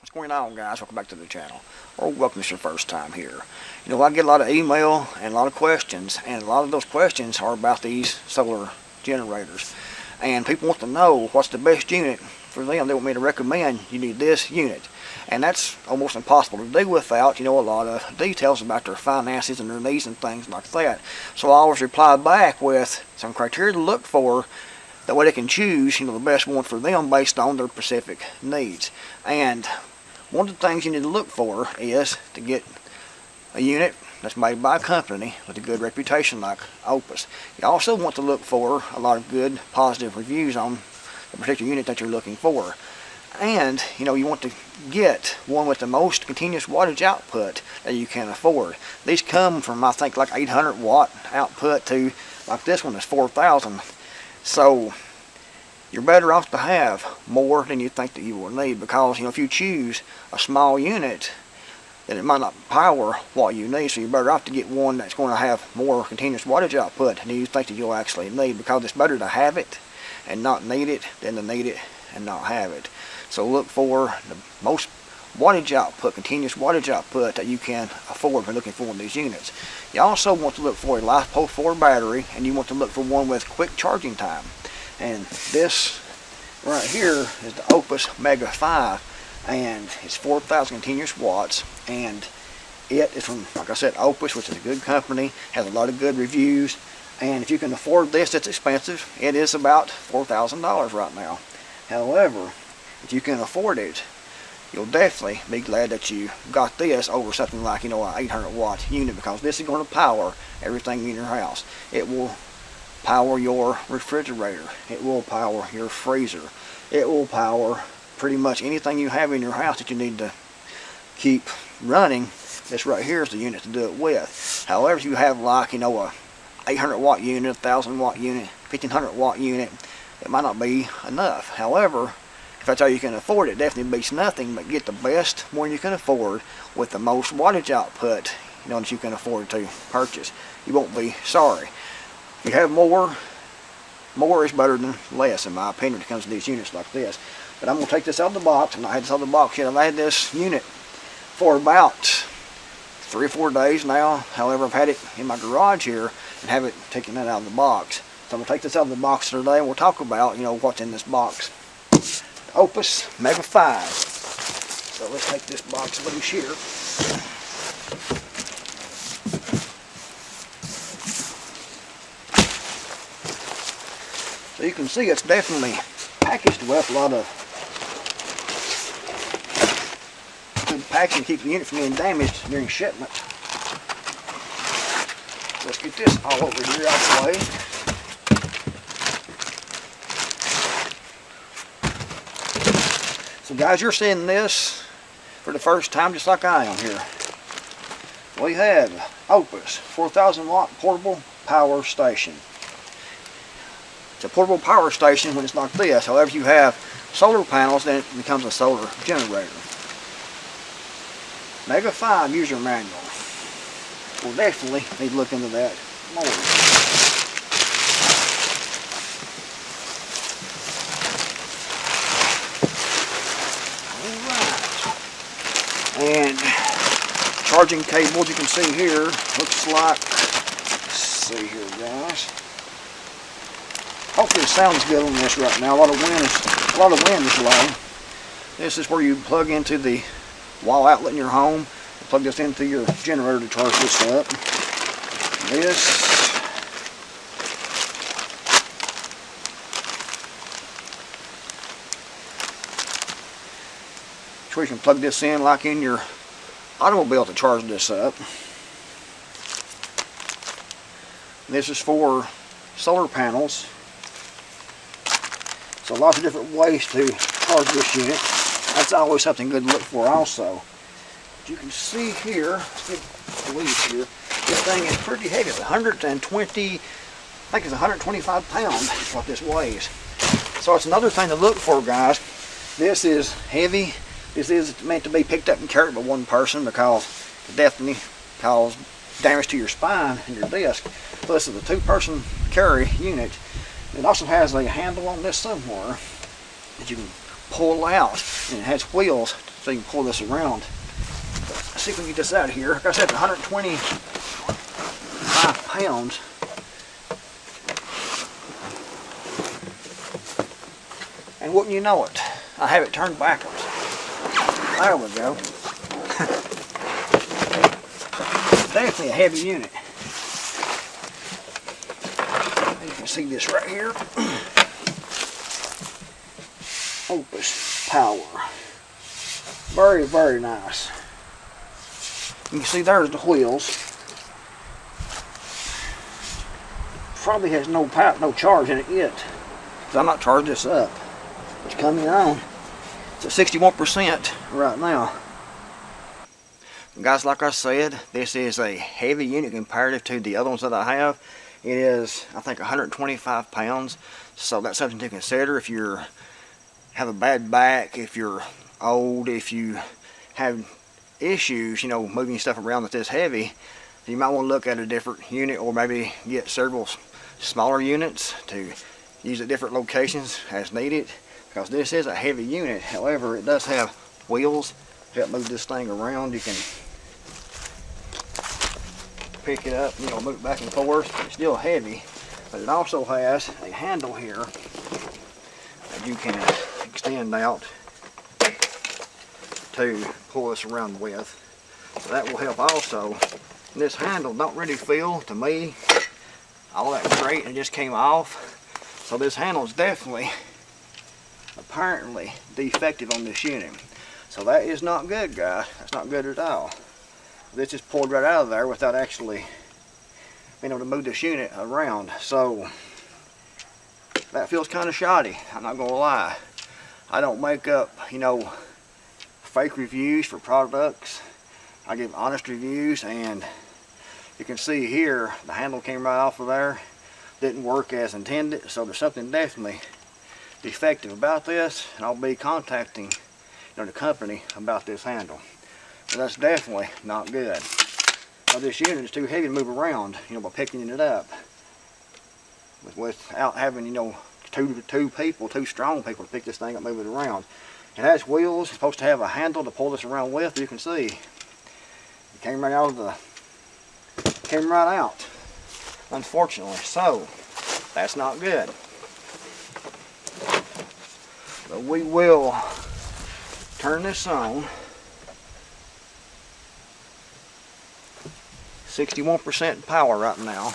What's going on, guys? Welcome back to the channel, or welcome if it's your first time here. You know, I get a lot of email and a lot of questions, and a lot of those questions are about these solar generators. And people want to know what's the best unit for them. They want me to recommend you need this unit. And that's almost impossible to do without, you know, a lot of details about their finances and their needs and things like that. So I always reply back with some criteria to look for. That way they can choose, you know, the best one for them based on their specific needs. And one of the things you need to look for is to get a unit that's made by a company with a good reputation like OUPES. You also want to look for a lot of good positive reviews on the particular unit that you're looking for. And, you know, you want to get one with the most continuous wattage output that you can afford. These come from, I think, like 800 watt output to, like this one is 4,000. So you're better off to have more than you think that you will need, because, you know, if you choose a small unit, then it might not power what you need. So you're better off to get one that's going to have more continuous wattage output than you think that you'll actually need, because it's better to have it and not need it than to need it and not have it. So look for the most wattage output, continuous wattage output that you can afford when looking for one of these units. You also want to look for a LiFePO 4 battery, and you want to look for one with quick charging time. And this right here is the OUPES Mega 5, and it's 4,000 continuous watts, and it is from, like I said, OUPES, which is a good company, has a lot of good reviews. And if you can afford this, it's expensive. It is about $4,000 right now. However, if you can afford it, you'll definitely be glad that you got this over something like, you know, an 800 watt unit, because this is going to power everything in your house. It will power your refrigerator. It will power your freezer. It will power pretty much anything you have in your house that you need to keep running. This right here is the unit to do it with. However, if you have, like, you know, a 800 watt unit, 1,000 watt unit, 1,500 watt unit, it might not be enough. However, if that's all you can afford, it definitely beats nothing. But get the best one you can afford with the most wattage output, you know, that you can afford to purchase. You won't be sorry. If you have more is better than less, in my opinion, when it comes to these units like this. But I'm going to take this out of the box, and I had this out of the box yet. I've had this unit for about 3 or 4 days now. However, I've had it in my garage here and haven't taken that out of the box. So I'm going to take this out of the box today, and we'll talk about, you know, what's in this box. OUPES Mega 5. So let's take this box loose here. So you can see it's definitely packaged with a lot of good packaging to keep the unit from being damaged during shipment. Let's get this all over here out of the way. So guys, you're seeing this for the first time just like I am here. We have OUPES 4,000 watt portable power station. It's a portable power station when it's like this. However, if you have solar panels, then it becomes a solar generator. Mega 5 user manual. We'll definitely need to look into that more. And charging cables, you can see here, looks like, let's see here, guys. Hopefully it sounds good on this right now. A lot of wind is low. This is where you plug into the wall outlet in your home. Plug this into your generator to charge this up. This where you can plug this in like in your automobile to charge this up. This is for solar panels. So lots of different ways to charge this unit. That's always something good to look for also. But you can see here, let's get the leads here, this thing is pretty heavy. It's 120, I think it's 125 pounds is what this weighs. So it's another thing to look for, guys. This is heavy. This is meant to be picked up and carried by one person, because it definitely cause damage to your spine and your disc. So this is a 2-person carry unit. It also has a handle on this somewhere that you can pull out, and it has wheels so you can pull this around. Let's see if we can get this out of here. Like I said, it's 125 pounds. And wouldn't you know it, I have it turned backwards. There we go. Definitely a heavy unit. You can see this right here. OUPES power. Very, very nice. You can see there's the wheels. Probably has no charge in it yet, because I'm not charged this up. It's coming on. It's at 61% right now. Guys, like I said, this is a heavy unit comparative to the other ones that I have. It is, I think, 125 pounds, so that's something to consider if you have a bad back, if you're old, if you have issues, you know, moving stuff around that's this heavy. You might want to look at a different unit, or maybe get several smaller units to use at different locations as needed, because this is a heavy unit. However, it does have wheels to help move this thing around. You can pick it up, you know, move it back and forth. It's still heavy, but it also has a handle here that you can extend out to pull this around with. So that will help also. And this handle don't really feel, to me, all that great, and it just came off. So this handle is definitely, apparently, defective on this unit. So that is not good, guys. That's not good at all. This just pulled right out of there without actually being able to move this unit around. So that feels kind of shoddy, I'm not gonna lie. I don't make up, you know, fake reviews for products. I give honest reviews, and you can see here the handle came right off of there. Didn't work as intended, so there's something definitely defective about this, and I'll be contacting, you know, the company about this handle. So that's definitely not good. Now this unit is too heavy to move around, you know, by picking it up without having, you know, two strong people to pick this thing up, move it around. It has wheels. It's supposed to have a handle to pull this around with. You can see it came right out of the, came right out, unfortunately. So that's not good. But we will turn this on. 61% power right now.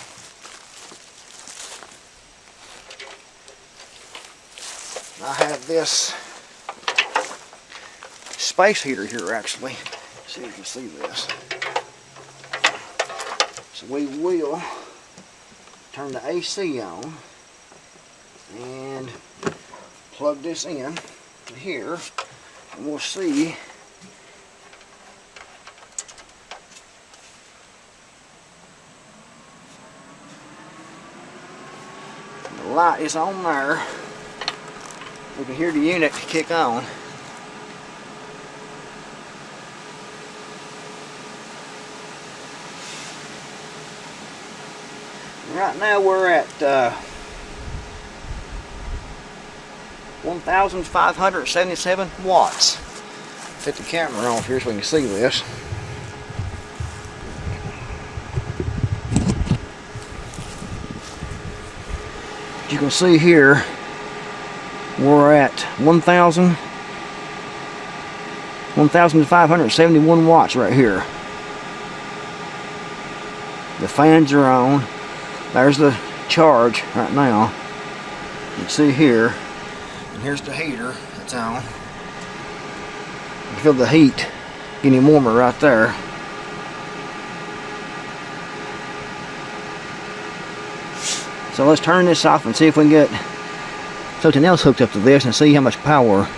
I have this space heater here, actually. See if you can see this. So we will turn the AC on and plug this in here, and we'll see the light is on there. We can hear the unit kick on. Right now we're at 1,577 watts. Set the camera off here so we can see this. As you can see here, we're at 1,571 watts right here. The fans are on. There's the charge right now. You can see here. And here's the heater that's on. You feel the heat getting warmer right there. So let's turn this off and see if we can get something else hooked up to this and see how much power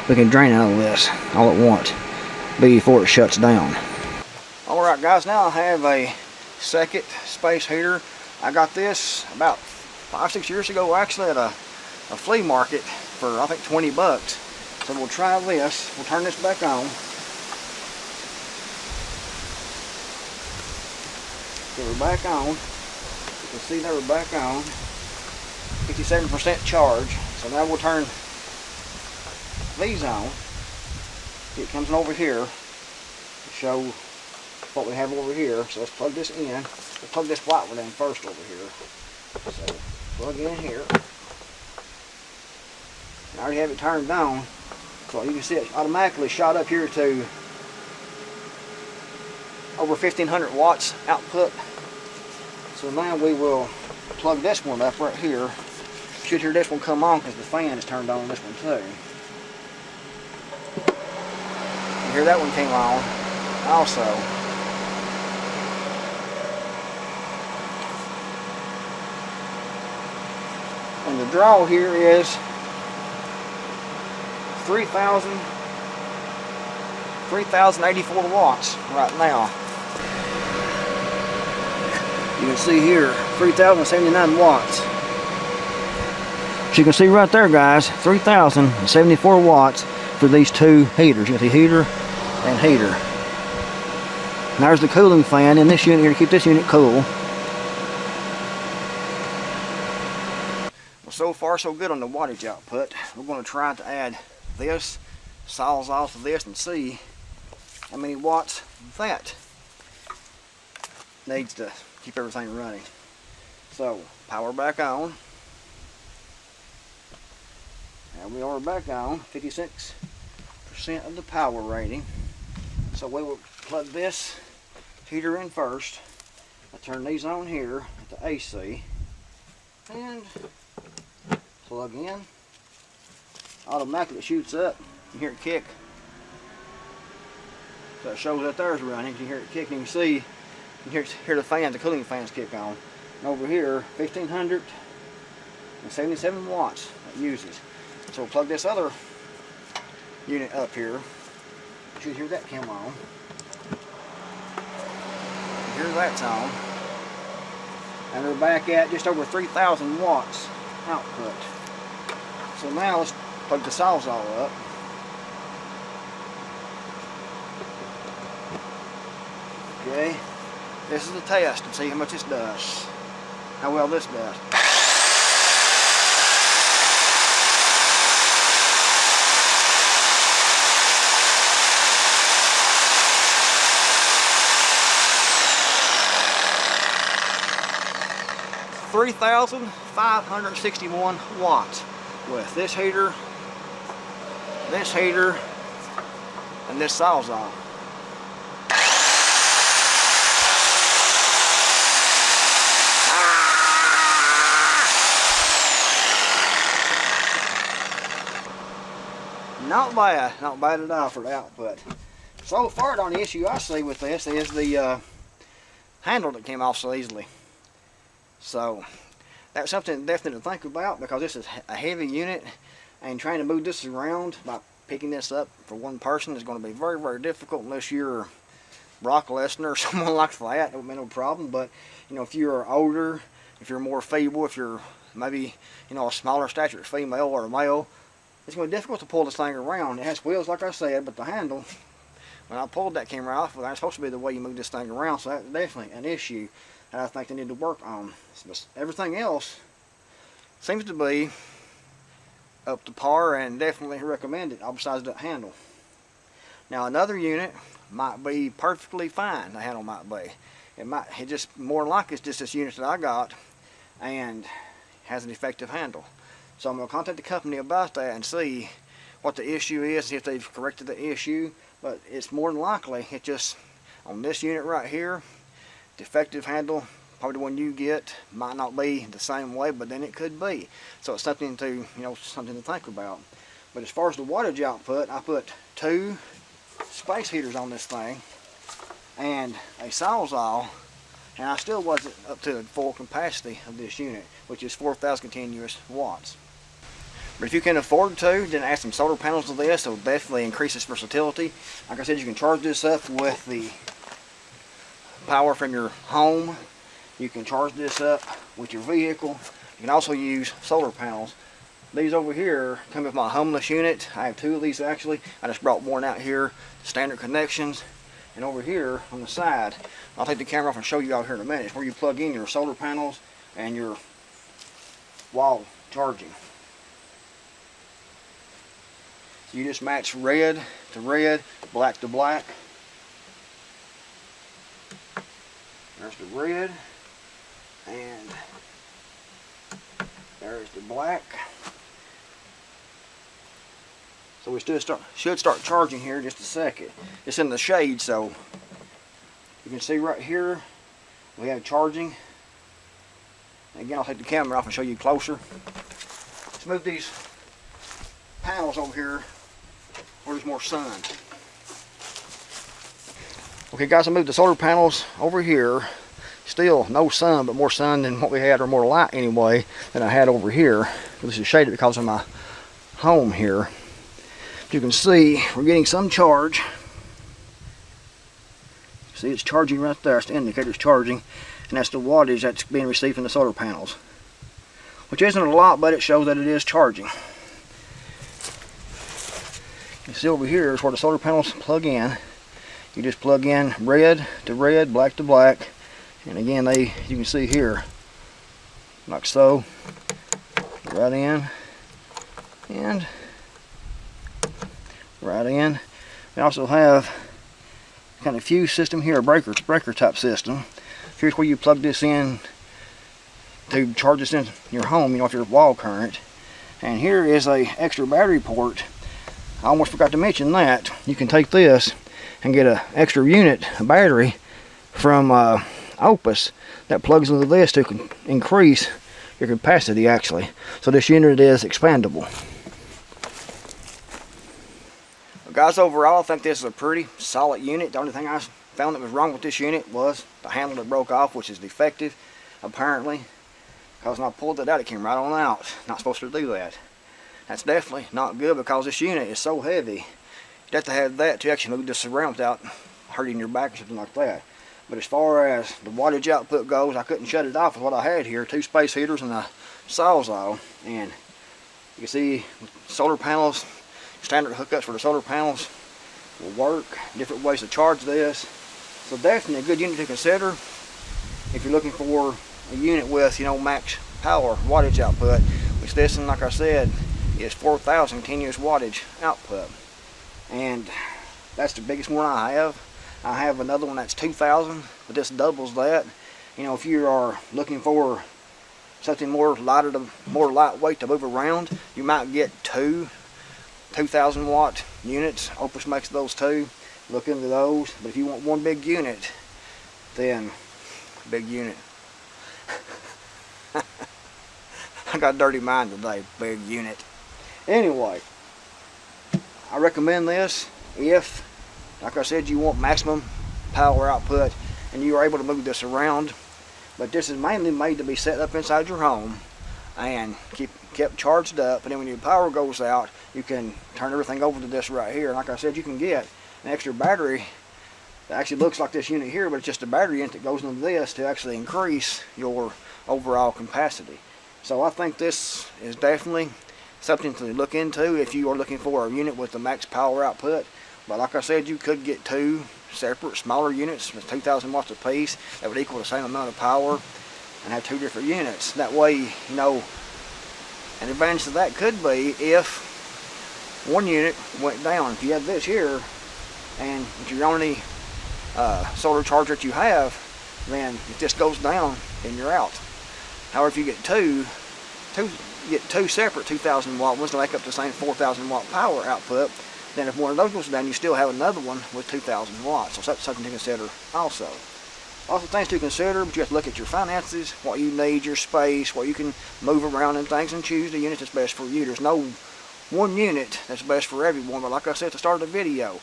we can drain out of this all at once before it shuts down. Alright guys, now I have a second space heater. I got this about 5-6 years ago, actually, at a flea market for I think 20 bucks. So we'll try this. We'll turn this back on. So we're back on. You can see that we're back on. 57% charge. So now we'll turn these on. it comes in over here to show what we have over here. So let's plug this in. We'll plug this white one in first over here. So plug in here. I already have it turned on, so you can see it automatically shot up here to over 1500 watts output. So now we will plug this one up right here. You should hear this one come on because the fan is turned on this one too. You hear that one came on also. And the draw here is 3,084 watts right now. You can see here 3,079 watts. So you can see right there, guys, 3,074 watts for these two heaters. You can see heater and heater. And there's the cooling fan in this unit here to keep this unit cool. Well, so far so good on the wattage output. We're going to try to add this sawzall to this and see how many watts that needs to keep everything running. So power back on, and we are back on 56% of the power rating. So we will plug this heater in first. I turn these on here at the AC and plug in. Automatically it shoots up. You hear it kick. So it shows that there's running. You can hear it kick, and you can see, you can hear the fans, the cooling fans kick on. And over here, 1,577 watts it uses. So we'll plug this other unit up here. You should hear that come on. You hear that's on. And we're back at just over 3,000 watts output. So now let's plug the sawzall up. Okay, this is a test to see how much this does, how well this does. $3,561 watts with this heater, and this sawzall. Not bad at all for the output. So far, the only issue I see with this is the handle that came off so easily. So that's something definitely to think about, because this is a heavy unit, and trying to move this around by picking this up for one person is going to be very, very difficult unless you're Brock Lesnar or someone like that. It would be no problem. But you know, if you're older, if you're more feeble, if you're maybe, you know, a smaller stature female or a male, it's going to be difficult to pull this thing around. It has wheels, like I said, but the handle, when I pulled that camera off, well, that's supposed to be the way you move this thing around, so that's definitely an issue that I think they need to work on. But everything else seems to be up to par and definitely recommended, all besides that handle. Now another unit might be perfectly fine, the handle might be. It just, more than likely, it's just this unit that I got and has an effective handle. So I'm going to contact the company about that and see what the issue is, see if they've corrected the issue. But it's more than likely, it just, on this unit right here, defective handle, probably the one you get, might not be the same way, but then it could be. So it's something to, you know, something to think about. But as far as the wattage output, I put 2 space heaters on this thing and a sawzall, and I still wasn't up to the full capacity of this unit, which is 4,000 continuous watts. But if you can afford to, then add some solar panels to this. It'll definitely increase its versatility. Like I said, you can charge this up with the power from your home. You can charge this up with your vehicle. You can also use solar panels. These over here come with my homeless unit. I have 2 of these actually. I just brought one out here, standard connections. And over here on the side, I'll take the camera off and show you out here in a minute. It's where you plug in your solar panels and your wall charging. You just match red to red, black to black. There's the red, and there's the black. So we should start charging here in just a second. It's in the shade, so you can see right here we have charging. Again, I'll take the camera off and show you closer. Let's move these panels over here where there's more sun. Okay guys, I moved the solar panels over here. Still no sun, but more sun than what we had, or more light anyway, than I had over here. This is shaded because of my home here. You can see we're getting some charge. See, it's charging right there. It's the indicator it's charging, and that's the wattage that's being received from the solar panels, which isn't a lot, but it shows that it is charging. You see over here is where the solar panels plug in. You just plug in red to red, black to black, and again you can see here, like so, right in and right in. We also have kind of fuse system here, a breaker type system. Here's where you plug this in to charge this in your home, you know, if you're wall current. And here is a extra battery port. I almost forgot to mention that. You can take this and get an extra unit, a battery from OUPES that plugs into this to increase your capacity actually. So this unit is expandable. Guys, overall I think this is a pretty solid unit. The only thing I found that was wrong with this unit was the handle that broke off, which is defective apparently, because when I pulled it out it came right on out. Not supposed to do that. That's definitely not good, because this unit is so heavy. You'd have to have that to actually move this around without hurting your back or something like that. But as far as the wattage output goes, I couldn't shut it off with what I had here. 2 space heaters and a sawzall. And you can see solar panels, standard hookups for the solar panels will work. Different ways to charge this. So definitely a good unit to consider if you're looking for a unit with, you know, max power wattage output, which this one, like I said, is 4,000 continuous wattage output. And that's the biggest one I have. I have another one that's 2,000, but this doubles that. You know, if you are looking for something more lightweight to move around, you might get 2,000 watt units. OUPES makes those too. Look into those. But if you want one big unit, then big unit. I got a dirty mind today. Big unit. Anyway, I recommend this if, like I said, you want maximum power output and you are able to move this around. But this is mainly made to be set up inside your home and kept charged up, and then when your power goes out you can turn everything over to this right here. And like I said, you can get an extra battery that actually looks like this unit here, but it's just a battery unit that goes into this to actually increase your overall capacity. So I think this is definitely something to look into if you are looking for a unit with the max power output. But like I said, you could get 2 separate smaller units with 2,000 watts apiece that would equal the same amount of power, and have 2 different units. That way, you know, an advantage to that could be if one unit went down. If you have this here and it's your only solar charger that you have, then if this goes down, then you're out. However, if you get two separate 2,000 watt ones to make up the same 4,000 watt power output, then if one of those goes down, you still have another one with 2,000 watts. So that's something to consider also. Also things to consider, but you have to look at your finances, what you need, your space, what you can move around and things, and choose the unit that's best for you. There's no one unit that's best for everyone, but like I said at the start of the video,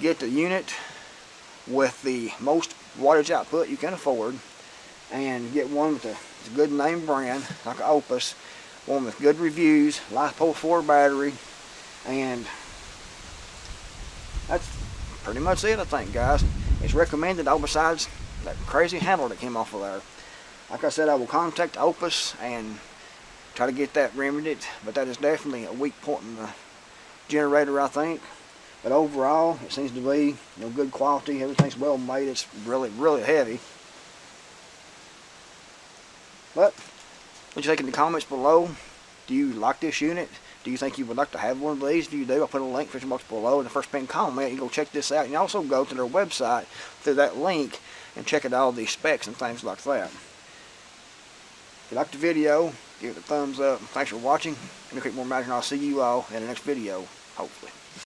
get the unit with the most wattage output you can afford, and get one with a good name brand like OUPES, one with good reviews, LiPo 4 battery, and that's pretty much it, I think, guys. It's recommended, all besides that crazy handle that came off of there. Like I said, I will contact OUPES and try to get that remedied, but that is definitely a weak point in the generator, I think. But overall, it seems to be, you know, good quality. Everything's well made. It's really, really heavy. But what you think in the comments below? Do you like this unit? Do you think you would like to have one of these? If you do, I'll put a link in the description box below in the first pinned comment. You can go check this out. You can also go to their website through that link and check out all the specs and things like that. If you liked the video, give it a thumbs up. Thanks for watching. I'm Creekmore Magic, and I'll see you all in the next video, hopefully.